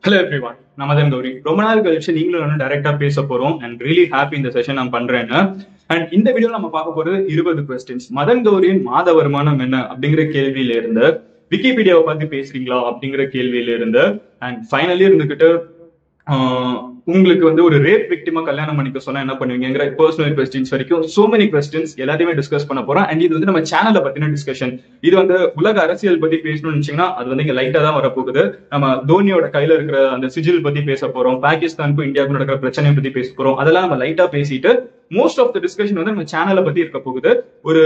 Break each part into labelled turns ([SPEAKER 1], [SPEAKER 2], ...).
[SPEAKER 1] Hello everyone, நான் மதன் கௌரி. ரொம்ப நாள் கழிச்சு நீங்களும் டைரக்டா பேச போறோம் அண்ட் ரியலி ஹாப்பி இந்த செஷன் நான் பண்றேன்னு. அண்ட் இந்த வீடியோ நம்ம பார்க்க போறது 20 கொஸ்டின்ஸ். மதன் கௌரியின் மாத வருமானம் என்ன அப்படிங்கிற கேள்வியில இருந்து, விக்கிபீடியாவை பத்தி பேசுறீங்களா அப்படிங்கிற கேள்வியில இருந்து, அண்ட் ஃபைனலி இருந்துகிட்டு உங்களுக்கு ஒரு ரேப் விக்டிமா கல்யாணம் பண்ணிக்க சொன்னா என்ன பண்ணுவீங்கிற பர்சனல் கொஸ்டின்ஸ் வரைக்கும் சோ மெனி கொஸ்டின்ஸ் எல்லாத்தையுமே டிஸ்கஸ் பண்ண போறோம். அண்ட் இது நம்ம சேனலை பத்தின டிஸ்கஷன். இது உலக அரசியல் பத்தி பேசணும்னு நினைச்சீங்கன்னா அது இங்க லைட்டா தான் வரப்போகுது. நம்ம தோனியோட கையில இருக்கிற அந்த சிஜில் பத்தி பேச போறோம், பாகிஸ்தானுக்கும் இந்தியாவுக்கும் நடக்கிற பிரச்சனையை பத்தி பேச போறோம். அதெல்லாம் நம்ம லைட்டா பேசிட்டு மோஸ்ட் ஆஃப் த டிஸ்கஷன் நம்ம சேனலை பத்தி இருக்க போகுது. ஒரு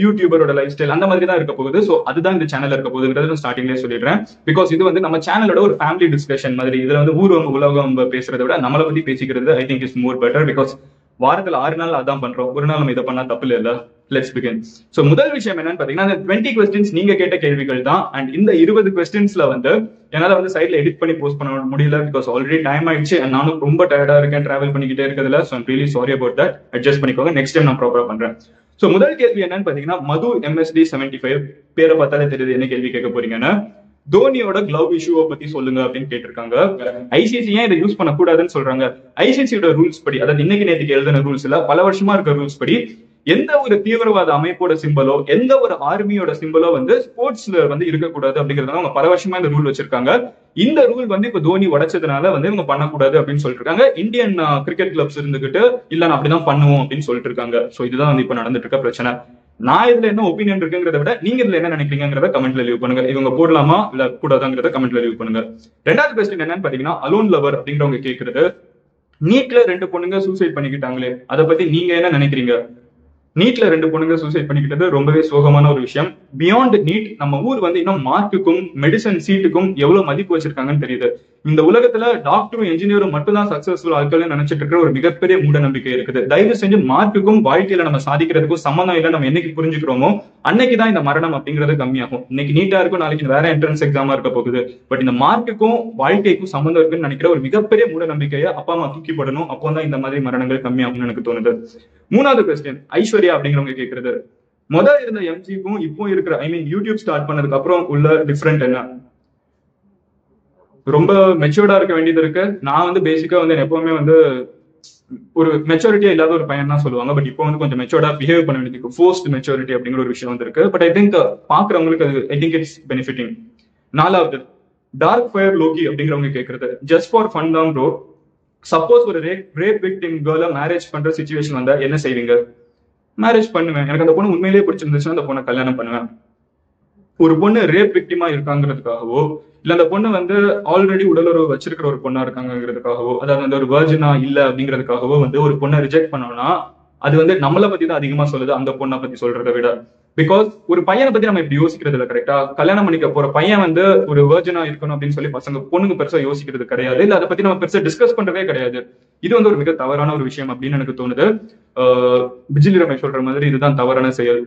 [SPEAKER 1] யூடியூபரோட லைஃப் ஸ்டைல் அந்த மாதிரி தான் இருக்க போகுது. சோ அதுதான் இந்த சேனல் இருக்க போகுதுங்கிறது ஸ்டார்டிங்லேயே சொல்லிடுறேன். பிகாஸ் இது நம்ம சேனலோட ஒரு ஃபேமிலி டிஸ்கஷன் மாதிரி. இதுல ஊர்வங்க உலகம் பேசுறதை விட நம்மளை பத்தி பேசிக்கிறது I think is more better. Because வாரத்துல 6 நாள் அதான் பண்றோம், ஒரு நாள் நம்ம இதை பண்ணா தப்பு இல்ல. Let's begin. சோ முதல் விஷயம் என்னன்னு பாத்தீங்கன்னா, அந்த 20 கொஸ்டின்ஸ் நீங்க கேட்ட கேள்விகள் தான். அண்ட் இந்த 20 கொஸ்டின்ஸ்ல என்னால சைட்ல எடிட் பண்ணி போஸ்ட் பண்ண முடியல. பிகாஸ் ஆல்ரெடி டைம் ஆயிடுச்சு. நானும் ரொம்ப டயர்டா இருக்கேன் டிராவல் பண்ணிக்கிட்டே இருக்கிறதுல. So I'm really sorry about that. Adjust பண்ணிக்கோங்க, நெக்ஸ்ட் டைம் நான் ப்ராப்பரா பண்றேன். சோ முதல் கேள்வி என்னன்னு பாத்தீங்கன்னா, மது MSD 75 பேரை பார்த்தாலே தெரியுது என்ன கேள்வி கேட்க போறீங்கன்னா. தோனியோட கிளவ் இஷ்யூவை பத்தி சொல்லுங்க அப்படின்னு கேட்டிருக்காங்க. ஐசிசி ஏன் இதை யூஸ் பண்ணக்கூடாதுன்னு சொல்றாங்க. ஐசிசியோட ரூல்ஸ் படி, அதாவது இன்னைக்கு நேற்றுக்கு எழுதின ரூல்ஸ் இல்ல, பல வருஷமா இருக்க ரூல்ஸ் படி, எந்த ஒரு தீவிரவாத அமைப்போட சிம்பலோ எந்த ஒரு ஆர்மியோட சிம்பலோ ஸ்போர்ட்ஸ்ல இருக்கக்கூடாது அப்படிங்கறத அவங்க பல வருஷமா இந்த ரூல் வச்சிருக்காங்க. இந்த ரூல் இப்ப தோனி உடைச்சதுனால இவங்க பண்ணக்கூடாது அப்படின்னு சொல்லிட்டு இருக்காங்க. இந்தியன் கிரிக்கெட் கிளப்ஸ் இருந்துகிட்டு இல்ல நான் அப்படிதான் பண்ணுவோம் அப்படின்னு சொல்லிட்டு இருக்காங்க. சோ இதுதான் இப்ப நடந்துட்டு இருக்க பிரச்சனை. நான் இதுல என்ன ஒப்பீனியன் இருக்குங்கிறத விட நீங்க இதுல என்ன நினைக்கிறீங்கிறத கமெண்ட்ல லீவ் பண்ணுங்க. இவங்க போடலாமா இல்ல கூடாதாங்கிறத கமெண்ட்ல லீவ் பண்ணுங்க. ரெண்டாவது கொஸ்டின் என்னன்னு பாத்தீங்கன்னா, அலோன் லவர் அப்படிங்கிறவங்க கேக்குறது, நீட்ல 2 பொண்ணுங்க சூசைட் பண்ணிக்கிட்டாங்களே, அதை பத்தி நீங்க என்ன நினைக்கிறீங்க? நீட்ல 2 பொண்ணுங்க சூசைட் பண்ணிக்கிட்டது ரொம்பவே சோகமான ஒரு விஷயம். பியாண்ட் நீட் நம்ம ஊர் இன்னும் மார்க்குக்கும் மெடிசன் சீட்டுக்கும் எவ்வளவு மதிப்பு வச்சிருக்காங்கன்னு தெரியுது. இந்த உலகத்துல டாக்டரும் என்ஜினியரும் மட்டும் தான் சக்சஸ்ஃபுல் ஆட்கள் நினைச்சிட்டு இருக்கிற ஒரு மிகப்பெரிய மூட நம்பிக்கை இருக்குது. தயவு செஞ்சு மார்க்குக்கும் வாழ்க்கையில நம்ம சாதிக்கிறதுக்கும் சம்மந்தம் இல்லை நம்ம என்னைக்கு புரிஞ்சுக்கிறோமோ அன்னைக்குதான் இந்த மரணம் அப்படிங்கிறது கம்மியாகும். இன்னைக்கு நீட்டா இருக்கும், நாளைக்கு வேற என்ட்ரன்ஸ் எக்ஸாமா இருக்க போகுது. பட் இந்த மார்க்குக்கும் வாழ்க்கைக்கும் சம்மந்தம் இருக்குன்னு நினைக்கிற ஒரு மிகப்பெரிய மூட நம்பிக்கையை அப்பா அம்மா தூக்கி போடணும். அப்போதான் இந்த மாதிரி மரணங்கள் கம்மியாகும்னு எனக்கு தோணுது. மூணாவது கொஸ்டின், ஐஸ்வர்யா அப்படிங்கிறவங்க கேட்கறது, முதல் இருந்த எம்ஜிக்கும் இப்போ இருக்கிற யூடியூப் ஸ்டார்ட் பண்ணதுக்கு அப்புறம் உள்ள டிஃபரெண்ட் என்ன? ரொம்ப மெச்சூர்டா இருக்க வேண்டியது இருக்கு. நான் பேசிக்கா எப்பவுமே ஒரு மெச்சூரிட்டியா இல்லாத ஒரு பையன் தான் சொல்லுவாங்க. பட் இப்போ கொஞ்சம் மெச்சூர்டா பிஹேவ் பண்ண வேண்டியது இருக்கு. ஃபோர்ஸ்ட் மெச்சூரிட்டி அப்படிங்கிற ஒரு விஷயம் இருக்கு. பட் ஐ திங்க் பாக்குறவங்களுக்கு அது ஐ திங்க் இட்ஸ் பெனிஃபிட்டிங். நாலாவது, டார்க் ஃபயர் லோகி அப்படிங்கிறவங்க கேட்கறது, ஜஸ்ட் ஃபார் ஃபன் தான் ப்ரோ. சப்போஸ் ஒரு ரேப் விக்டிம் கேர்ல மேரேஜ் பண்ற சிச்சுவேஷன் வந்தா என்ன செய்வீங்க? மேரேஜ் பண்ணுவேன். எனக்கு அந்த பொண்ணு உண்மையிலேயே பிடிச்சிருந்துச்சுன்னா அந்த பொண்ணை கல்யாணம் பண்ணுவேன். ஒரு பொண்ணு ரேப் விக்டிமா இருக்காங்கிறதுக்காகவோ இல்ல அந்த பொண்ணு ஆல்ரெடி உடலுறவு வச்சிருக்கிற ஒரு பொண்ணா இருக்காங்கிறதுக்காகவோ, அதாவது ஒரு வர்ஜினா இல்ல அப்படிங்கிறதுக்காகவோ ஒரு பொண்ணை ரிஜெக்ட் பண்ணோம்னா அது நம்மளை பத்தி தான் அதிகமா சொல்லுது அந்த பொண்ணை பத்தி சொல்றதை விட. பிகாஸ் ஒரு பையனை பத்தி நம்ம இப்படி யோசிக்கிறது இல்லை. கரெக்டா, கல்யாணம் பண்ணிக்க போற பையன் ஒரு வர்ஜினா இருக்கணும் அப்படின்னு சொல்லி பசங்க பொண்ணுங்க பெருசா யோசிக்கிறது கிடையாது. இல்ல அதை பத்தி நம்ம பெருசா டிஸ்கஸ் பண்றதே கிடையாது. இது ஒரு மிக தவறான ஒரு விஷயம் அப்படின்னு எனக்கு தோணுது. பிஜிலி ரமேஷ் சொல்ற மாதிரி இதுதான் தவறான செயல்.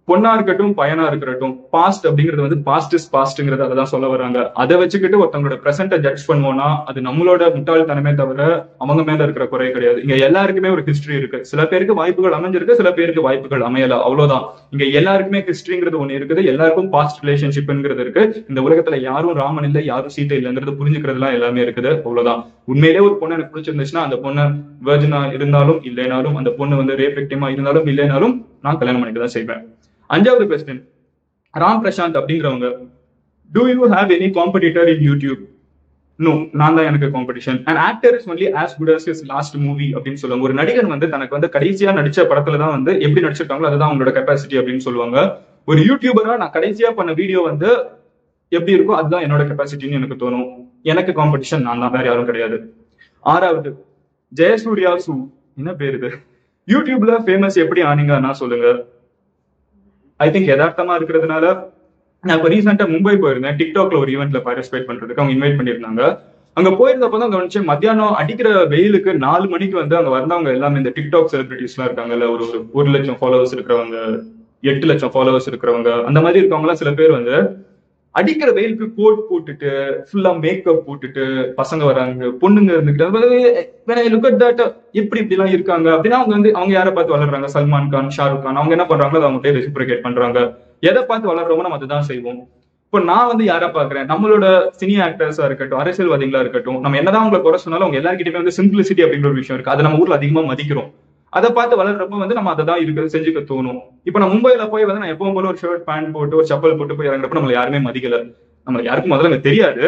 [SPEAKER 1] பொண்ணா இருக்கட்டும் பையனா இருக்கட்டும், பாஸ்ட் அப்படிங்கிறது பாஸ்ட் இஸ் பாஸ்ட்ங்கிறது அதான் சொல்ல வராங்க. அதை வச்சுக்கிட்டு ஒருத்தவங்களோட பிரசன்ட ஜட்ஜ் பண்ணுவோம்னா அது நம்மளோட முட்டாள்தனமே தவிர அவங்க மேல இருக்கிற குறை கிடையாது. இங்க எல்லாருக்குமே ஒரு ஹிஸ்டரி இருக்கு. சில பேருக்கு வாய்ப்புகள் அமைஞ்சிருக்கு, சில பேருக்கு வாய்ப்புகள் அமையல, அவ்வளவுதான். இங்க எல்லாருக்குமே ஹிஸ்டரிங்கிறது ஒண்ணு இருக்குது, எல்லாருக்கும் பாஸ்ட் ரிலேஷன்ஷிப்ங்கிறது இருக்கு. இந்த உலகத்துல யாரும் ராமன் இல்லை, யாரும் சீதை இல்லைங்கிறது புரிஞ்சுக்கிறதுலாம் எல்லாமே இருக்குது, அவ்வளவுதான். உண்மையிலே ஒரு பொண்ணு எனக்கு பிடிச்சிருந்துச்சுன்னா அந்த பொண்ணு வெர்ஜினா இருந்தாலும் இல்லைனாலும், அந்த பொண்ணு ரேப் விக்டிமா இருந்தாலும் இல்லைனாலும் நான் கல்யாணம் பண்ணிட்டு தான் செய்வேன். அஞ்சாவது கொஸ்டின், ராம் பிரசாந்த் அப்படிங்கிறவங்க, do you have any competitor in YouTube? No, நான் தான் எனக்கு competition. An actor is only as good as his last movie அப்படின்னு சொல்லுவாங்க. ஒரு நடிகர் தனக்கு கடைசியா நடிச்ச படத்துல தான் எப்படி நடிச்சிருக்காங்களோ அதுதான் அவங்களோட கெப்பாசிட்டி அப்படின்னு சொல்லுவாங்க. ஒரு யூடியூபரா நான் கடைசியா பண்ண வீடியோ எப்படி இருக்கோ அதுதான் என்னோட கெப்பாசிட்டின்னு எனக்கு தோணும். எனக்கு காம்படிஷன் நான் தான், வேற யாரும் கிடையாது. ஆறாவது, ஜெயசூர்யா சூ, என்ன பேரு இது, யூடியூப்ல ஃபேமஸ் எப்படி ஆனீங்கன்னா சொல்லுங்க. ஐ திங்க் யதார்த்தமா இருக்கிறதுனால. நான் இப்போ ரீசெண்டா மும்பை போயிருந்தேன். டிக்டாக்ல ஒரு ஈவெண்ட்ல பார்ட்டிசிபேட் பண்றதுக்கு அவங்க இன்வைட் பண்ணியிருந்தாங்க. அங்க போயிருந்தப்பதான் கவனிச்சு, மத்தியானம் அடிக்கிற வெயிலுக்கு 4 மணிக்கு அங்க வந்தவங்க எல்லாமே இந்த டிக்டாக் செலிபிரிட்டிஸ் எல்லாம் இருக்காங்கல்ல, ஒரு 1 லட்சம் ஃபாலோவர்ஸ் இருக்கிறவங்க, 8 லட்சம் ஃபாலோவர்ஸ் இருக்கிறவங்க, அந்த மாதிரி இருக்கவங்க எல்லாம் சில பேர் அடிக்கிற வெயிலுக்கு கோட் போட்டுட்டு ஃபுல்லா மேக்கப் போட்டுட்டு பசங்க வராங்க, பொண்ணுங்க இருந்துட்டு எப்படி இப்படி எல்லாம் இருக்காங்க அப்படின்னா அவங்க யாரை பார்த்து வளர்றாங்க? சல்மான் கான், ஷாருக் கான். அவங்க என்ன பண்றாங்களோ அதை அவங்ககிட்ட ரெசிப்ரிகேட் பண்றாங்க. எதை பார்த்து வளர்றோமோ நம்ம அதுதான் செய்வோம். இப்போ நான் வந்து யாரா பாக்குறேன், நம்மளோட சினி ஆக்டர்ஸா இருக்கட்டும், அரசியல்வாதிகளா இருக்கட்டும், நம்ம என்னதான் உங்களை குறை சொன்னாலும் அவங்க எல்லாருக்கிட்டயுமே வந்து சிம்பிளிசிட்டி அப்படிங்கிற ஒரு விஷயம் இருக்கு. அதை நம்ம ஊர்ல அதிகமா மதிக்கிறோம். அதை பார்த்து வளர்றப்ப வந்து நம்ம அதை தான் இருக்கிறது செஞ்சுக்க தோணும். இப்ப நான் மும்பைல போய் வந்து நான் எப்பவும் போல ஒரு ஷர்ட் பேண்ட் போட்டு ஒரு செப்பல் போட்டு போய் இறங்குறப்ப நம்மள யாருமே மதிக்கல. நம்மளுக்கு யாருக்கும் முதல்ல எனக்கு தெரியாது.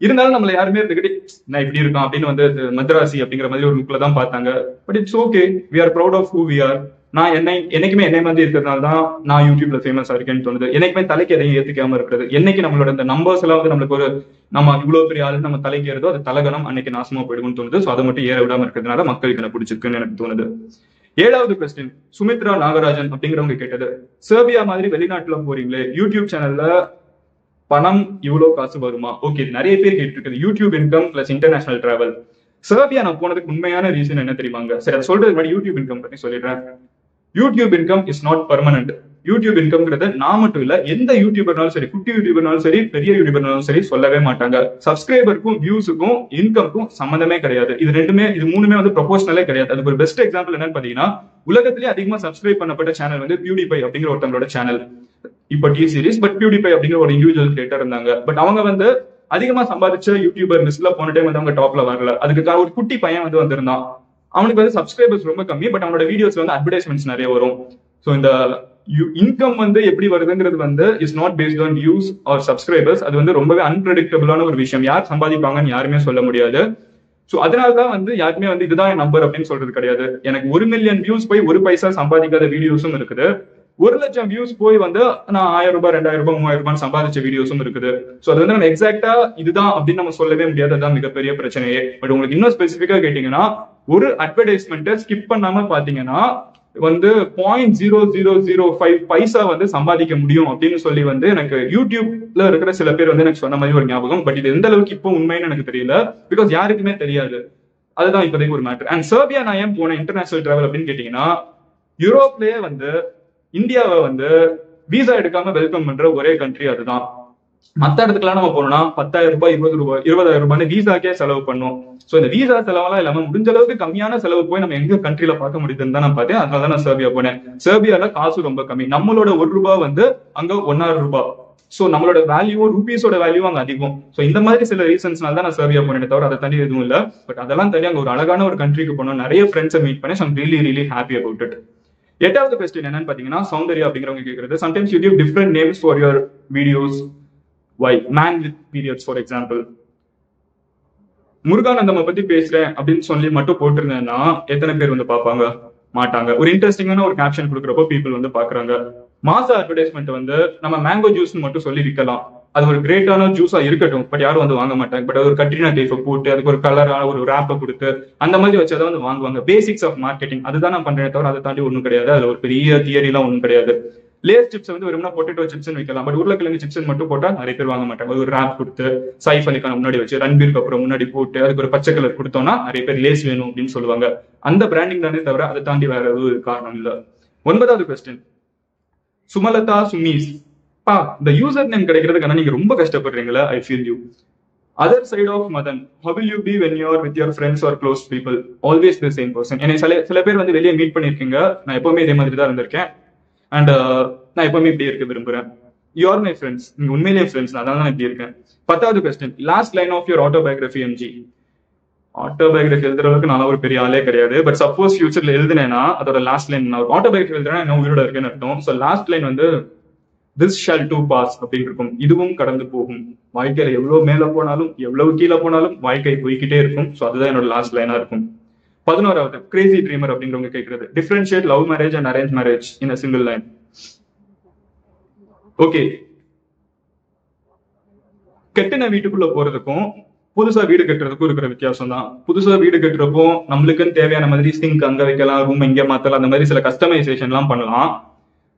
[SPEAKER 1] இருந்தாலும் நம்மள யாருமே இருந்துகிட்டு நான் இப்படி இருக்கான் அப்படின்னு வந்து மദ്രാசி அப்படிங்கிற மாதிரி ஒரு லுக்ல தான் பார்த்தாங்க. But it's okay, we are proud of who we are. நான் என்னைக்குமே என்னை மாதிரி இருக்கிறதுனால தான் நான் யூடியூப்ல ஃபேமஸ் இருக்கேன்னு தோணுது. என்னைக்குமே தலைக்கு எதையும் ஏத்துக்காம இருக்கிறது. என்னைக்கு நம்மளோட இந்த நம்பர்ஸ் எல்லாம் வந்து நம்மளுக்கு ஒரு நம்ம இவ்வளவு பெரிய ஆளு நம்ம தலைக்கு ஏறதோ அது தலகணம் அன்னைக்கு நாசமா போயிடும்னு தோணுது. ஸோ அதை மட்டும் ஏற விடாம இருக்கிறதுனால மக்களுக்கு என்ன பிடிச்சிருக்குன்னு எனக்கு தோணுது. 7வது கொஸ்டின் சுமித்ரா நாகராஜன் அப்படிங்கிறவங்க கேட்டது, செர்பியா மாதிரி வெளிநாட்டுல போறீங்களே, யூடியூப் சேனல்ல பணம் இவ்வளவு காசு வருமா? ஓகே, நிறைய பேர் கேட்டு இருக்குது YouTube income plus international travel. Serbia நான் போனதுக்கு உண்மையான ரீசன் என்ன தெரியுமாங்க? சரி, அதை சொல்றதுக்கு முன்னாடி யூடியூப் இன்கம் பத்தி சொல்லிடுறேன். YouTube income is not permanent. YouTube இன்கம்ங்கிறது நான் மட்டும் இல்ல, எந்த யூடியூபர்னாலும் சரி, குட்டி யூடியூபர்னாலும் சரி, பெரிய யூடியூபர்னாலும் சரி சொல்லவே மாட்டாங்க. சப்ஸ்கிரைபருக்கும் வியூஸுக்கும் இன்கம்க்கும் சம்மந்தமே கிடையாது. இது மூணுமே வந்து ப்ரொபோஷனலே கிடையாது. அதுக்கு ஒரு பெஸ்ட் எக்ஸாம்பிள் என்னன்னு பாத்தீங்கன்னா, உலகத்திலேயே அதிகமா சப்ஸ்கிரைப் பண்ணப்பட்ட சேனல் வந்து பியூடிபை அப்படிங்கிற ஒருத்தவங்களோட சேனல். இப்ப டி சீரிஸ், பட் பியூடிபை அப்படிங்கிற ஒரு இண்டிவிஜுவல் கிரியேட்டர் இருந்தாங்க. பட் அவங்க வந்து அதிகமா சம்பாதிச்ச யூடியூபர் லிஸ்ட்ல போன டைம் வந்து அவங்க டாப்ல வரல. அதுக்கு ஒரு குட்டி பையன் வந்து வந்திருந்தான். அவனுக்கு வந்து சப்ஸ்கிரைபர்ஸ் ரொம்ப கம்மி, பட் அவனோட வீடியோஸ்ல வந்து அட்வர்டைஸ்மெண்ட்ஸ் நிறைய வரும். ஸோ இந்த இன்கம் வந்து எப்படி வருதுங்கிறது வந்து is not based on views or subscribers. அது வந்து ரொம்பவே அன்பிரடிக்டபிளான ஒரு விஷயம். யார் சம்பாதிப்பாங்கன்னு யாருமே சொல்ல முடியாது. ஸோ அதனாலதான் வந்து யாருமே வந்து இதுதான் என் நம்பர் அப்படின்னு சொல்றது கிடையாது. எனக்கு 1 மில்லியன் வியூஸ் போய் 1 பைசா சம்பாதிக்காத வீடியோஸும் இருக்குது. 1 லட்சம் வியூஸ் போய் வந்து நான் 1000 ரூபாய் 2000 ரூபாய் 3000 ரூபாய் சம்பாதிச்ச வீடியோஸும் இருக்குது. ஸோ அது வந்து நம்ம எக்ஸாக்டா இதுதான் அப்படின்னு நம்ம சொல்லவே முடியாது. அதுதான் மிகப்பெரிய பிரச்சனையே. பட் உங்களுக்கு இன்னும் ஸ்பெசிஃபிக்கா கேட்டீங்கன்னா, ஒரு அட்வர்டைஸ்மெண்ட்டை ஸ்கிப் பண்ணாம பாத்தீங்கன்னா வந்து 0.0005 பைசா வந்து சம்பாதிக்க முடியும் அப்படின்னு சொல்லி வந்து எனக்கு யூடியூப்ல இருக்கிற சில பேர் வந்து எனக்கு சொன்ன மாதிரி ஒரு ஞாபகம். பட் இது எந்த அளவுக்கு இப்போ உண்மைன்னு எனக்கு தெரியல, பிகாஸ் யாருக்குமே தெரியாது. அதுதான் இப்போதைக்கு ஒரு மேட்டர். அண்ட் செர்பியா நான் ஏன் போன இன்டர்நேஷனல் டிராவல் அப்படின்னு கேட்டீங்கன்னா, யூரோப்லயே வந்து இந்தியாவை வந்து விசா எடுக்காம வெல்கம் பண்ற ஒரே கண்ட்ரி அதுதான். மத்த இடத்துக்குலாம் நம்ம போனோம்னா 10,000 ரூபாய் 20,000 ரூபாய் விசாக்கே செலவு பண்ணும். சோ இந்த விசா செலவெல்லாம் இல்லாம முடிஞ்ச அளவுக்கு கம்மியான செலவு போய் நம்ம எங்க கண்ட்ரில பார்க்க முடியுதுன்னு தான் நான் பார்த்தேன். அதனால தான் நான் செர்பியா போனேன். செர்பியால காசு ரொம்ப கம்மி. நம்மளோட 1 ரூபாய் வந்து அங்க 1.5 ரூபாய். சோ நம்மளோட வேல்யூ, ரூபீஸோட வேல்யூ அங்க அதிகம். சோ இந்த மாதிரி சில ரீசன்ஸ்னால தான் நான் செர்பியா போனேன், தவிர அதை தனி எதுவும் இல்ல. பட் அதெல்லாம் தனி அங்க ஒரு அழகான ஒரு கண்ட்ரிக்கு போனோம். நிறைய ஃப்ரெண்ட்ஸை மீட் பண்ணேன். I'm really happy about it. 8வது கொஸ்டின் என்னன்னு பாத்தீங்கன்னா, சௌந்தர்யா அப்படிங்கிறவங்க கேட்கறது, sometimes you give different names for your videos. Why man with periods for example. Muruganantham பத்தி பேசுறேன் அப்படின்னு சொல்லி மட்டும் போட்டிருந்தேன்னா எத்தனை பேர் வந்து பார்ப்பாங்க? மாட்டாங்க. ஒரு இன்ட்ரெஸ்டிங்கான ஒரு கேப்ஷன் கொடுக்குறப்போ பீப்புள் வந்து பாக்குறாங்க. மாச அட்வர்டைஸ்மெண்ட் வந்து நம்ம மேங்கோ ஜூஸ் மட்டும் சொல்லி விற்கலாம். அது ஒரு கிரேட்டான ஜூஸா இருக்கட்டும், பட் யாரும் வந்து வாங்க மாட்டாங்க. பட் அது ஒரு கட்ரினா கைஃபை போட்டு அதுக்கு ஒரு கலரான ஒரு ரேப்பை கொடுத்து அந்த மாதிரி வச்சதை வந்து வாங்குவாங்க. பேசிக்ஸ் ஆஃப் மார்க்கெட்டிங் அதுதான் நான் பண்றேன், தவிர அதை தாண்டி ஒன்றும் கிடையாது. அதுல ஒரு பெரிய தியரி எல்லாம் ஒன்றும் கிடையாது. லேஸ் சிப்ஸ் வந்து வெறும்னா பொட்டேட்டோ சிப்ஸ் வைக்கலாம், பட் உருளைக்கிழங்கு சிப்ஸ் மட்டும் போட்டா நிறைய பேர் வாங்க மாட்டாங்க. ஒரு ரேப் கொடுத்து சைஃப் அலிகான் முன்னாடி வச்சு ரன்பீருக்கு அப்புறம் முன்னாடி போட்டு அதுக்கு ஒரு பச்சை கலர் கொடுத்தோம்னா நிறைய பேர் லேஸ் வேணும் அப்படின்னு சொல்லுவாங்க. அந்த பிராண்டிங் தானே தவிர அதை தாண்டி வேற எதுவும் காரணம் இல்ல. 9வது கொஸ்டின் சுமலதா சுமீஸ். இந்த யூசர் நேம் கிடைக்கிறதுக்கான நீங்க ரொம்ப கஷ்டப்படுறீங்களா? I feel you. Other side of Madan, how will you be when you are with your friends or close people? Always the same person. என்னை சில பேர் வந்து வெளியே மீட் பண்ணிருக்கீங்க. நான் எப்பவுமே இதே மாதிரி தான் இருந்திருக்கேன். அண்ட் நான் எப்பவுமே இப்படி இருக்க விரும்புறேன். You are my friends. நீங்க உண்மையிலேயே ஃப்ரெண்ட்ஸ். அதனால தான் இப்படி இருக்கேன். 10வது question last line of your autobiography MG. Autobiography எழுதுற அளவுக்கு நான் ஒரு பெரிய ஆளே கிடையாது. பட் சப்போஸ் ஃபியூச்சர்ல எழுதுனேன்னா அதோட லாஸ்ட் லைன், நான் ஆட்டோபயோகிராஃபி எழுதுறேன்னா என்ன உயிரோட இருக்குன்னு அர்த்தம். ஸோ லாஸ்ட் லைன் வந்து this shall too pass அப்படின்னு இருக்கும். இதுவும் கடந்து போகும். வாழ்க்கையில எவ்வளவு மேல போனாலும் எவ்வளவு கீழே போனாலும் வாழ்க்கை போய்கிட்டே இருக்கும். ஸோ அதுதான் என்னோட லாஸ்ட் லைனா இருக்கும். 11வது கிரேசி ட்ரீமர் அப்படிங்கிறவங்க கேட்கறது, differentiate love marriage and arrange marriage in a single line. Okay, கெட்டின வீட்டுக்குள்ள போறதுக்கும் புதுசா வீடு கட்டுறதுக்கும் இருக்கிற வித்தியாசம் தான். புதுசா வீடு கட்டுறப்போ நம்மளுக்குன்னு தேவையான மாதிரி சிங்க் அங்க வைக்கலாம், ரூம் இங்க மாத்தலாம், அந்த மாதிரி சில கஸ்டமைசேஷன் எல்லாம் பண்ணலாம்.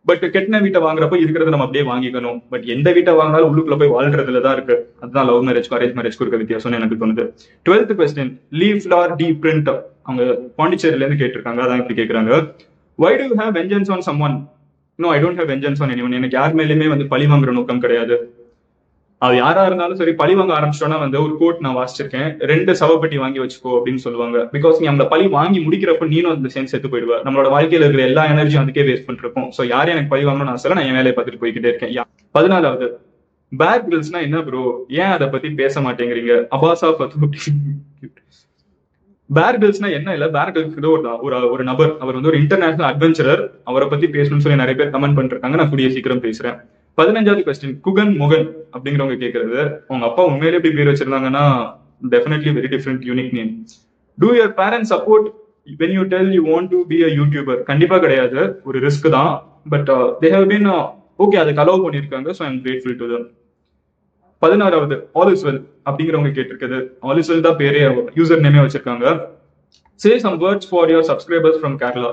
[SPEAKER 1] பட் கெட்டின வீட்டை வாங்குறப்போ இருக்கிறத நம்ம அப்படியே வாங்கிக்கணும். பட் எந்த வீட்டை வாங்கினாலும் உள்ளுக்குள்ள போய் வாழ்றதுலதான் இருக்கு. அதுதான் லவ் மேரேஜ் அரேஞ்ச் மேரேஜ்க்கு இருக்க வித்தியாசம்னு எனக்கு தோணுது. 12th question leave or D print. அவங்க பாண்டிச்சேரியில இருந்து கேட்டிருக்காங்க. அதான் இப்படி கேட்கறாங்க, why do you have vengeance on someone? No, I don't have vengeance on anyone. எனக்கு யார் மேலேயுமே வந்து பழி வாங்குற நோக்கம் கிடையாது. அது யாரா இருந்தாலும் சரி, பழி வாங்க ஆரம்பிச்சிட்டோம்னா வந்து ஒரு கோட் நான் வாசிச்சிருக்கேன், 2 சவப்பெட்டி வாங்கி வச்சுக்கோ அப்படின்னு சொல்லுவாங்க. பிகாஸ் நீ அந்த பழி வாங்கி முடிக்கிறப்ப நீனும் அந்த சேர்ந்து செத்து போயிடுவ. நம்மளோட வாழ்க்கையில இருக்கிற எல்லா எனர்ஜியும் அதுக்கே வேஸ்ட் பண்ணிருப்போம். சோ யாரும் எனக்கு பழி வாங்கணும்னு ஆசை, நான் என் வேலையை பார்த்துட்டு போய்கிட்டே இருக்கேன். 14வது பேர் கிரில்ஸ்னா என்ன ப்ரோ, ஏன் அதை பத்தி பேச மாட்டேங்கிறீங்க? அபாசா பத்து பேர் கிரில்ஸ்னா என்ன இல்ல, பேர் கிரில்ஸ் ஒரு நபர், அவர் வந்து ஒரு இன்டர்நேஷனல் அட்வென்ச்சரர். அவரை பத்தி பேசணும்னு சொல்லி நிறைய பேர் கமெண்ட் பண்ணிருக்காங்க. நான் கூடிய சீக்கிரம் பேசுறேன். 15வது கொஸ்டின், குகன் முகன் அப்படிங்கிறவங்க கேட்கறது, உங்க அப்பா உண்மையிலே எப்படி பேர் வச்சிருந்தாங்கன்னா definitely very different unique name. Do your parents support when you tell you want to be a YouTuber? கண்டிப்பா கிடையாது, ஒரு ரிஸ்க் தான். But they have been okay, அதுக்கு அலோவ் பண்ணிருக்காங்க. So I am grateful to them. 16வது, all is well அப்படிங்கிறவங்க கேட்டிருக்குது. All is well தான் பேரே, யூசர் நேமே வச்சிருக்காங்க. Say some words for your subscribers from Kerala.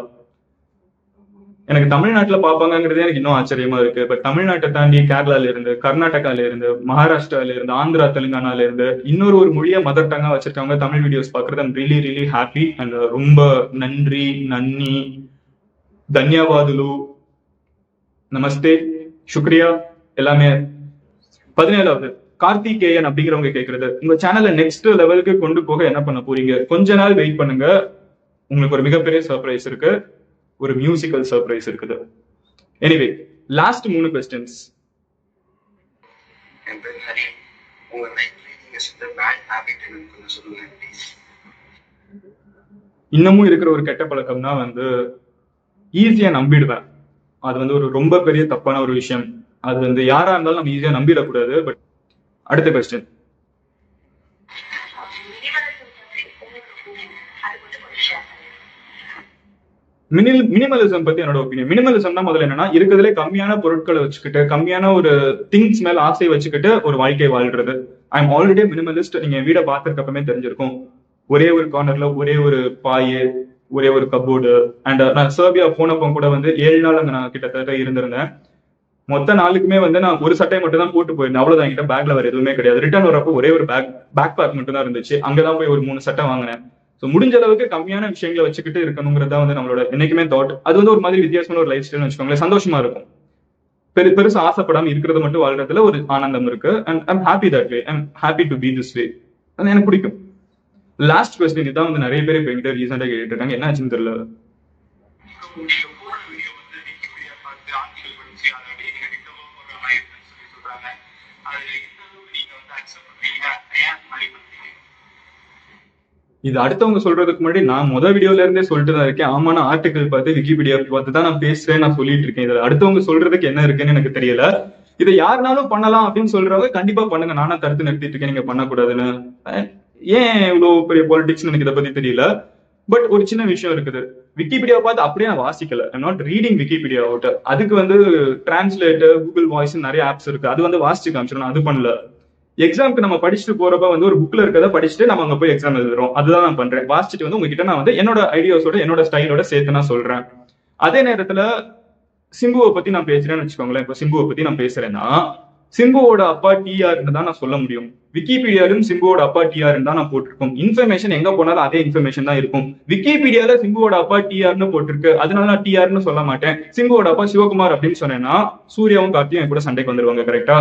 [SPEAKER 1] எனக்கு தமிழ்நாட்டுல பாப்பாங்கிறதே எனக்கு இன்னும் ஆச்சரியமா இருக்கு. பட் தமிழ்நாட்டை தாண்டி கேரளால இருந்து, கர்நாடகால இருந்து, மகாராஷ்டிரால இருந்து, ஆந்திரா, தெலுங்கானால இருந்து இன்னொரு மொழியை மதர் டங்கா வச்சிருக்காங்க தமிழ் வீடியோஸ் பாக்குறது. I'm really really happy and ரொம்ப நன்றி, நன்னி, தன்யவாதுலு, நமஸ்தே, சுக்ரியா எல்லாமே. 17வது, கார்த்திகேயன் அப்படிங்கிறவங்க கேட்கறது, உங்க சேனலை நெக்ஸ்ட் லெவலுக்கு கொண்டு போக என்ன பண்ண போறீங்க? கொஞ்ச நாள் வெயிட் பண்ணுங்க, உங்களுக்கு ஒரு மிகப்பெரிய சர்ப்ரைஸ் இருக்கு, ஒரு மியூசிக்கல் சர்ப்ரைஸ் இருக்குது. Anyway, last 3 questions. இன்னமும் இருக்கிற ஒரு கெட்ட பழக்கம்னா வந்து ஈஸியா நம்பிடுவேன். அது வந்து ஒரு ரொம்ப பெரிய தப்பான ஒரு விஷயம். அது வந்து யாரா இருந்தாலும் நம்ம ஈஸியா நம்பிடக்கூடாது. பட் அடுத்த கொஸ்டின், மினிமலிசம் பத்தி என்னோட ஒப்பீனியன். மினிமலிசம்னா முதல்ல என்னன்னா, இருக்கிறதுல கம்மியான பொருட்களை வச்சுக்கிட்டு, கம்மியான ஒரு திங்ஸ் மேல ஆசை வச்சுக்கிட்டு ஒரு வாழ்க்கை வாழ்றது. I am already Minimalist. நீங்க என் வீடை பார்த்துருக்கப்பமே தெரிஞ்சிருக்கும். ஒரே ஒரு கார்னர்ல ஒரே ஒரு பாய், ஒரே ஒரு கப்போர்டு. அண்ட் நான் சர்பியா போனப்போ கூட வந்து 7 நாள் அங்க நான் கிட்டத்தட்ட இருந்திருந்தேன். மொத்த நாளுக்குமே வந்து நான் ஒரு சட்டையை மட்டும் தான் போட்டு போயிருந்தேன். அவ்வளவுதான், என்கிட்ட பேக்ல வேற எதுவுமே கிடையாது. ரிட்டர்ன் வரப்போ ஒரே ஒரு பேக் பேக் மட்டும் தான் இருந்துச்சு. அங்கதான் போய் ஒரு 3 சட்டை வாங்கினேன். ஸோ முடிஞ்ச அளவுக்கு கம்மியான விஷயங்களை வச்சுக்கிட்டு இருக்கணுங்கிறதா வந்து நம்மளோட என்னைக்குமே தாட். அது வந்து ஒரு மாதிரி வித்தியாசமான ஒரு லைஃப் ஸ்டைல்னு வச்சுக்கோங்களேன். சந்தோஷமா இருக்கும். பெருசு ஆசைப்படாம இருக்கிறது மட்டும் வாழ்றதுல ஒரு ஆனந்தம் இருக்கு. And I'm happy that way. I'm happy to be this way. அது எனக்கு பிடிக்கும். லாஸ்ட் கொஸ்டின் இதான் வந்து நிறைய பேர் இப்போ என்கிட்ட ரீசெண்டா கேட்டு இருக்காங்க, என்ன ஆச்சுன்னு தெரியல. இது அடுத்தவங்க சொல்றதுக்கு முன்னாடி நான் முதல் வீடியோல இருந்தே சொல்லிட்டு தான் இருக்கேன். ஆமா, நான் ஆர்டிகல் பார்த்து விக்கிபீடியா பார்த்து தான் நான் பேசுறேன், நான் சொல்லிட்டு இருக்கேன். இதுல அடுத்தவங்க சொல்றதுக்கு என்ன இருக்குன்னு எனக்கு தெரியல. இதை யாருனாலும் பண்ணலாம் அப்படின்னு சொல்றவங்க கண்டிப்பா பண்ணுங்க. நானா தடுத்து நிறுத்திட்டு இருக்கேன் நீங்க பண்ணக்கூடாதுன்னு. ஏன் இவ்வளவு பெரிய பாலிடிக்ஸ் எனக்கு இதை பத்தி தெரியல. பட் ஒரு சின்ன விஷயம் இருக்குது, விக்கிபீடியா பார்த்து அப்படியே நான் வாசிக்கல. I'm not reading Wikipedia out. அதுக்கு வந்து டிரான்ஸ்லேட்டர், கூகுள் வாய்ஸ் நிறைய ஆப்ஸ் இருக்கு, அது வந்து வாசிச்சு காமிச்சிடும். நான் அது பண்ணல. எக்ஸாமுக்கு நம்ம படிச்சுட்டு போறப்ப வந்து ஒரு புக்ல இருக்கிறத படிச்சுட்டு நம்ம அங்க போய் எக்ஸாம் எழுதுறோம். அதுதான் நான் பண்றேன். வாசிச்சுட்டு வந்து உங்ககிட்ட நான் வந்து என்னோட ஐடியாஸோட என்னோட ஸ்டைலோட சேர்த்து நான் சொல்றேன். அதே நேரத்துல சிம்புவை பத்தி நான் பேசுறேன்னு வச்சுக்கோங்களேன். இப்போ சிம்புவை பத்தி நான் பேசுறேன்னா சிம்புவோட அப்பா டிஆர்னு தான் நான் சொல்ல முடியும். விக்கிபீடியாலும் சிம்புவோட அப்பா டிஆர்னு தான் நான் போட்டிருக்கோம். இன்ஃபர்மேஷன் எங்க போனாலும் அதே இன்ஃபர்மேஷன் தான் இருக்கும். விக்கிபீடியால சிம்புவோட அப்பா டிஆர்னு போட்டிருக்கு, அதனால நான் டிஆர்னு சொல்ல மாட்டேன். சிம்புவோட அப்பா சிவகுமார் அப்படின்னு சொன்னேன்னா சூர்யாவும் கார்த்தியும் என் கூட சண்டைக்கு வந்துருவாங்க. கரெக்டா?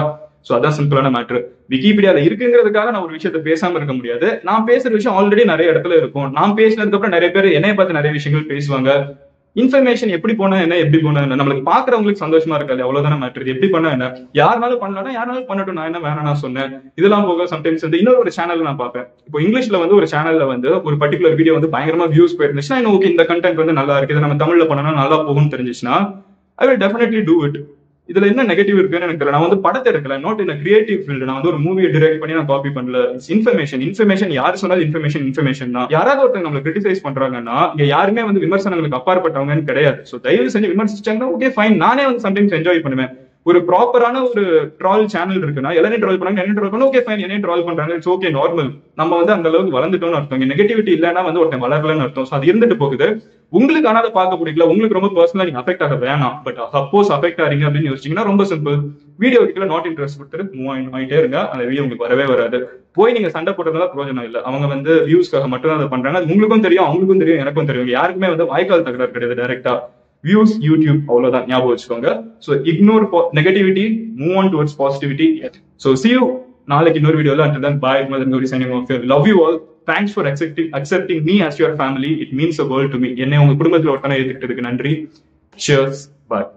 [SPEAKER 1] சோ அதான் சிம்பிளான மேட்ரு. விக்கிபீடியால இருக்குங்கிறதுக்காக நான் ஒரு விஷயத்த பேசாம இருக்க முடியாது. நான் பேசுற விஷயம் ஆல்ரெடி நிறைய இடத்துல இருக்கும். நான் பேசினதுக்கு அப்புறம் நிறைய பேர் என்னைய பார்த்து நிறைய விஷயங்கள் பேசுவாங்க. இன்ஃபர்மேஷன் எப்படி போனா என்ன, எப்படி போனா என்ன, நம்மளுக்கு பாக்குறவங்களுக்கு சந்தோஷமா இருக்காது, அவ்வளவுதானே மேட்ரு. எப்படி பண்ணா என்ன, யாருனாலும் பண்ணலாம், யாருனாலும் பண்ணட்டும், நான் என்ன வேணா நான் சொன்னேன். இதெல்லாம் போக சம்டைம்ஸ் வந்து இன்னொரு சேனல் நான் பார்ப்பேன். இப்போ இங்கிலீஷ்ல வந்து ஒரு சேனல்ல வந்து ஒரு பர்டிகுலர் வீடியோ வந்து பயங்கரமா வியூஸ் போயிருந்துச்சுன்னா, ஓகே இந்த கண்டென்ட் வந்து நல்லா இருக்கு, இதை நம்ம தமிழ்ல பண்ணனா நல்லா போகும்னு தெரிஞ்சிச்சுன்னா I will definitely do it. இதுல என்ன நெகட்டிவ் இருக்குன்னு எனக்கு தெரியல. நான் வந்து படத்தை எடுக்கல, நாட் இன் கிரியேட்டிவ் ஃபீல்டு. நான் வந்து ஒரு மூவியை டிரெக்ட் பண்ணி நான் காப்பி பண்ணல. இன்ஃபர்மேஷன் யாரு சொன்னாலும் இன்ஃபர்மேஷன் தான். யாராவது ஒருத்தர் நம்மளை கிரிட்டிசைஸ் பண்றாங்கன்னா இங்க யாருமே வந்து விமர்சனங்களுக்கு அப்பாற்பட்டவங்கன்னு கிடையாது. சோ தயவு செஞ்சு விமர்சிச்சாங்கன்னா ஓகே ஃபைன், நானே வந்து சம்டைம்ஸ் என்ஜாய் பண்ணுவேன். ஒரு ப்ராப்பரான ஒரு ட்ரால் சேனல் இருக்குன்னா எல்லாரும் ட்ரால் பண்ணாங்க, என்ன ட்ரால் பண்ண ஓகே ஃபைன், என்ன ட்ரால் பண்றாங்க, இட்ஸ் ஓகே நார்மல். நம்ம வந்து அந்த அளவுக்கு வளர்ந்துட்டோம்னு அர்த்தம். நெகட்டிவிட்டி இல்லைன்னா வந்து ஒருத்தன் வளரலன்னு அர்த்தம். சோ அது இருந்துட்டு போகுது. உங்களுக்கு ஆனா அதை பார்க்க பிடிக்கல, உங்களுக்கு ரொம்ப பர்சனலா நீங்க அஃபெக்ட் ஆக வேணாம். பட் சப்போஸ் அஃபெக்ட் ஆறீங்க அப்படின்னு யோசிச்சீங்கன்னா ரொம்ப சிம்பிள், வீடியோ கிட்ட நாட் இன்ட்ரெஸ்ட் கொடுத்துட்டு மூவ் ஆகிட்டே இருங்க. அந்த வீடியோ உங்களுக்கு வரவே வராது. போய் நீங்க சண்டை போட்டதுனால பிரயோஜனம் இல்லை. அவங்க வந்து வியூஸ்க்காக மட்டும் தான் அதை பண்றாங்க. அது உங்களுக்கும் தெரியும், அவங்களுக்கும் தெரியும், எனக்கும் தெரியும். யாருக்குமே வந்து வாய்க்கால் தகராறு கிடையாது. டைரக்டா வியூஸ் யூடியூப் அவ்வளவுதான், ஞாபகம் வச்சுக்கோங்க. So ignore negativity, move on towards positivity. So see you நாளைக்கு இன்னொரு வீடியோல. until then bye, Madan Gauri signing off. Love you all. Thanks for accepting me as your family. It means the world to me. என்னை உங்க குடும்பத்துல ஒருத்தனை ஏத்துக்கிட்டதுக்கு நன்றி. Cheers. Bye.